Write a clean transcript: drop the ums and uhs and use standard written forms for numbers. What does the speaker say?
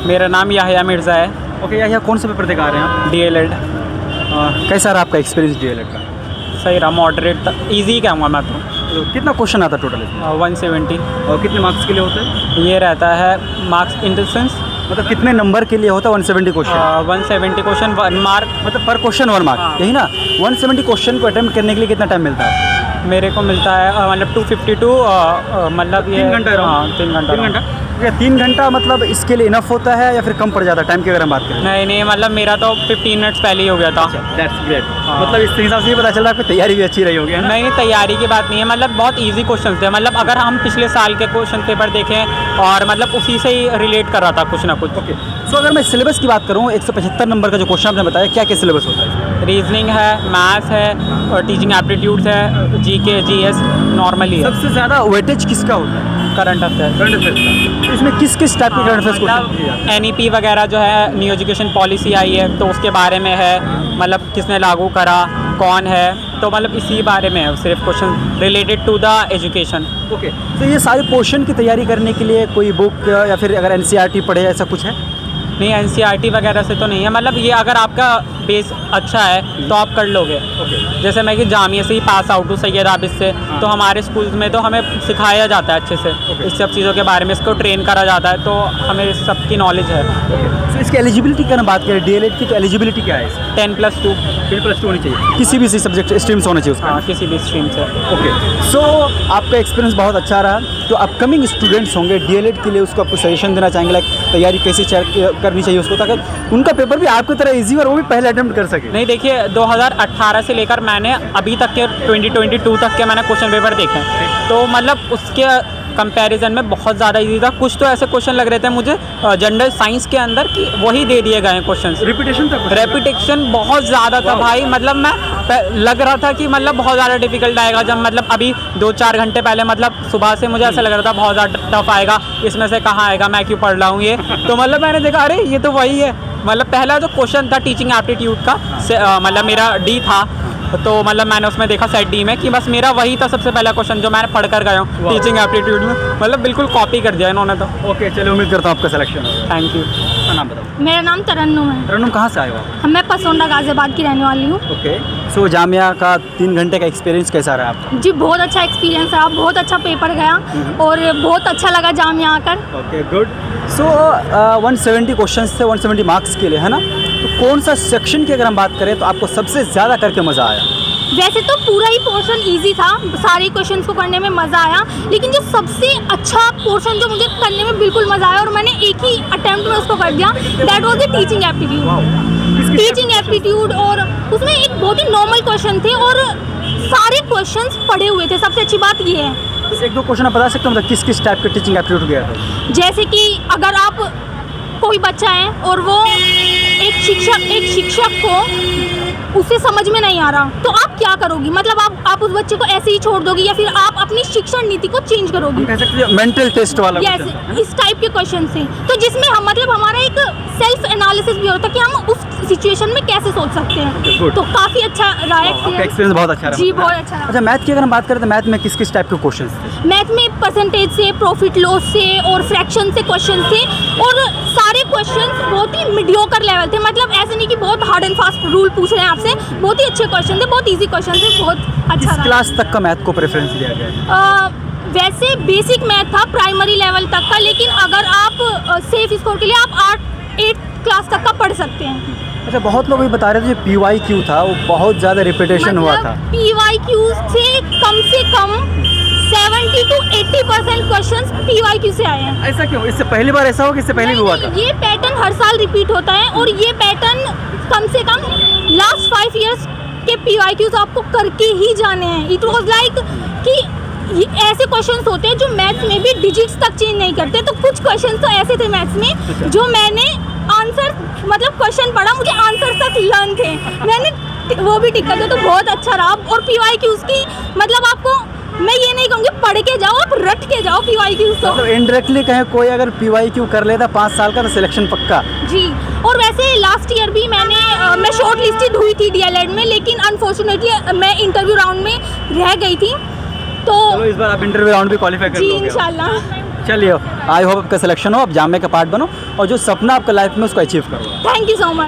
मेरा नाम याहिया मिर्ज़ा है। ओके, यह कौन सा पेपर दिखा रहे हैं आप? डीएलएड। कैसा रहा आपका एक्सपीरियंस डीएलएड का? सही रहा, मॉडरेट ईजी कहूँगा मैं तो। कितना क्वेश्चन आता टोटल इसमें? 170। और कितने मार्क्स के लिए होता है? ये रहता है मार्क्स इन द सेंस मतलब कितने नंबर के लिए होता है 170 क्वेश्चन? 170 question 1 mark. मतलब पर क्वेश्चन 1 मार्क, हाँ। यही ना? 170 क्वेश्चन को अटेम्प्ट करने के लिए कितना टाइम मिलता है? मेरे को मिलता है मतलब 252 मतलब ये 3 घंटा? हाँ 3 घंटा। 3 घंटा? क्या 3 घंटा मतलब इसके लिए इनफ होता है या फिर कम पड़ जाता है टाइम की अगर हम बात करें? नहीं मतलब मेरा तो 15 मिनट्स पहले ही हो गया था। That's great. हाँ। मतलब इस हिसाब से ये पता चल रहा है आपकी तैयारी भी अच्छी रही होगी, है ना? नहीं, तैयारी की बात नहीं है, मतलब बहुत इजी क्वेश्चन थे। मतलब अगर हम पिछले साल के क्वेश्चन पेपर देखें और मतलब उसी से ही रिलेट कर रहा था कुछ ना कुछ। ओके, सो अगर मैं सिलेबस की बात करूँ, 175 नंबर का जो क्वेश्चन आपने बताया, क्या क्या सिलेबस होता है? रीजनिंग है, मैथ्स है और टीचिंग एप्टीट्यूड्स है, जीके जीएस नॉर्मली है। सबसे ज़्यादा वेटेज किसका होता है? Current affair. करंट अफेयर्स का। इसमें किस किस टाइप के करंट अफेयर्स क्वेश्चन दिए जाते हैं? NEP वगैरह जो है, न्यू एजुकेशन पॉलिसी आई है तो उसके बारे में है, मतलब किसने लागू करा, कौन है, तो मतलब इसी बारे में है सिर्फ question related to the education. Okay, तो ये सारे पोर्शन की तैयारी करने के लिए कोई बुक या फिर अगर NCERT पढ़े ऐसा कुछ है? नहीं, NCERT वगैरह से तो नहीं है, मतलब ये अगर आपका बेस अच्छा है तो आप कर लोगे। ओके, जैसे मैं कि जामिया से ही पास आउट हूँ, सैयद आबिद से, तो हमारे स्कूल्स में तो हमें सिखाया जाता है अच्छे से इस सब चीज़ों के बारे में, इसको ट्रेन करा जाता है, तो हमें इस सब की नॉलेज है। तो इसकी एलिजिबिलिटी की अगर बात करें डीएलएड की, तो एलिजिबिलिटी क्या है? 10+2। 10+2 होनी चाहिए, किसी भी सब्जेक्ट स्ट्रीम से होना चाहिए उसका? हाँ, किसी भी स्ट्रीम से। ओके, सो आपका एक्सपीरियंस बहुत अच्छा रहा, तो अपकमिंग स्टूडेंट्स होंगे डीएलएड के लिए, उसको आपको सजेशन देना चाहेंगे लाइक तैयारी कैसे करनी चाहिए उसको, ताकि उनका पेपर भी आपकी तरह इजी और वो भी पहले अटेम्प्ट कर सके? नहीं, देखिए 2018 से लेकर मैंने अभी तक के 2022 तक के मैंने क्वेश्चन पेपर देखे हैं, तो मतलब उसके कंपैरिजन में बहुत ज़्यादा इजी था। कुछ तो ऐसे क्वेश्चन लग रहे थे मुझे जनरल साइंस के अंदर कि वही दे दिए गए हैं क्वेश्चन। रिपीटेशन था? रेपिटेशन बहुत ज़्यादा था भाई, मतलब मैं लग रहा था कि मतलब बहुत ज़्यादा डिफिकल्ट आएगा। जब मतलब अभी 2-4 घंटे पहले मतलब सुबह से मुझे ऐसा लग रहा था बहुत ज़्यादा टफ आएगा, इसमें से कहाँ आएगा, मैं क्यों पढ़ रहा हूँ ये। तो मतलब मैंने देखा अरे ये तो वही है। मतलब पहला जो क्वेश्चन था टीचिंग एप्टीट्यूड का, मतलब मेरा D था, तो मतलब मैंने उसमें देखा सेट D में कि बस मेरा वही था सबसे पहला क्वेश्चन जो मैंने पढ़ कर गया हूँ टीचिंग एप्टीट्यूड में। मतलब बिल्कुल कॉपी कर दिया इन्होंने तो। ओके, चलो उम्मीद करता हूँ आपका सिलेक्शन होगा। Thank you. अपना नाम बताओ। मेरा नाम तरन्नुम है। तरन्नुम, कहाँ से आए हो आप? मैं पसोंडा गाजियाबाद की रहने वाली हूँ। ओके, सो जामिया का 3 घंटे का एक्सपीरियंस कैसा रहा आपका? जी बहुत अच्छा एक्सपीरियंस रहा, बहुत अच्छा पेपर गया और बहुत अच्छा लगा जामिया आकर। Okay, good. सो 170 क्वेश्चंस थे 170 मार्क्स के लिए, है ना? तो कौन सा सेक्शन की अगर हम बात करें तो आपको सबसे ज़्यादा करके मज़ा आया? वैसे तो पूरा ही पोर्शन इजी था, सारे क्वेश्चंस को करने में मज़ा आया, लेकिन जो सबसे अच्छा पोर्शन जो मुझे करने में बिल्कुल मज़ा आया और मैंने एक ही अटेम्प्ट में उसको कर दिया, that was the teaching aptitude. Teaching aptitude, और उसमें एक बहुत ही नॉर्मल क्वेश्चन थे और सारे क्वेश्चंस पढ़े हुए थे। सबसे अच्छी बात ये है। एक दो क्वेश्चन आप बता सकते हो मतलब किस किस टाइप के टीचिंग एप्टीट्यूड गया था? जैसे कि अगर आप कोई बच्चा है और वो एक शिक्षक को उसे समझ में नहीं आ रहा, तो आप क्या करोगी? मतलब आप उस बच्चे को ऐसे ही छोड़ दोगी या फिर आप अपनी शिक्षण नीति को चेंज करोगी? कह सकते हैं मेंटल टेस्ट वाला यस, इस टाइप के क्वेश्चन से, तो जिसमें हम मतलब हमारा एक सेल्फ एनालिसिस भी होता है कि हम उस सिचुएशन में कैसे सोच सकते हैं। तो काफ़ी अच्छा रहा एक्सपीरियंस, बहुत अच्छा रहा। जी बहुत अच्छा रहा। अच्छा, मैथ की अगर हम बात करें तो मैथ में किस किस टाइप के क्वेश्चन थे? मैथ में परसेंटेज से, प्रॉफिट लॉस से और फ्रैक्शन से क्वेश्चन थे, और सारे क्वेश्चंस बहुत ही मीडियोकर लेवल थे। मतलब ऐसे नहीं कि बहुत हार्ड एंड फास्ट रूल पूछ रहे हैं आपसे, बहुत ही अच्छे क्वेश्चन थे, बहुत इजी क्वेश्चन थे, बहुत अच्छा किस क्लास तक का मैथ को प्रेफरेंस दिया गया? वैसे बेसिक मैथ था प्राइमरी लेवल तक का, लेकिन अगर आप सेफ स्कोर के लिए आप 8 क्लास तक का पढ़ सकते हैं। अच्छा, बहुत लोग ये बता रहे थे जो PYQ था वो बहुत ज़्यादा रिपीटेशन हुआ था। PYQ से कम 70 to 80% क्वेश्चंस PYQ से आए हैं। ऐसा क्यों? इससे पहली बार ऐसा हो कि इससे पहले भी हुआ था? ये पैटर्न हर साल रिपीट होता है और ये पैटर्न कम से कम लास्ट 5 इयर्स के PYQs आपको करके ही जाने हैं। इट वॉज लाइक कि ऐसे क्वेश्चंस होते हैं जो मैथ्स में भी डिजिट्स तक चेंज नहीं करते, तो कुछ क्वेश्चंस तो ऐसे थे मैथ्स में जो मैंने आंसर मतलब क्वेश्चन पढ़ा, मुझे आंसर तक लर्न थे, मैंने वो भी टिक कर दिया, तो बहुत अच्छा रहा। और PYQs की मतलब आपको मैं ये नहीं कहूँगी पढ़ के जाओ, आप रट के जाओ PYQs को। मतलब इनडायरेक्टली कहें कोई अगर PYQ कर लेता 5 साल का तो सिलेक्शन पक्का? जी, और वैसे लास्ट ईयर भी मैं शॉर्ट लिस्टेड हुई थी DLED में, लेकिन अनफॉर्चुनेटली मैं इंटरव्यू राउंड में रह गई थी। तो चलो इस बार आप इंटरव्यू राउंड भी क्वालिफाई कर जी लोगे। इंशाल्लाह। चलिए, आई होप आपका सिलेक्शन हो, आप जामे का पार्ट बनो और जो सपना आपका लाइफ में उसको अचीव करो। Thank you so much.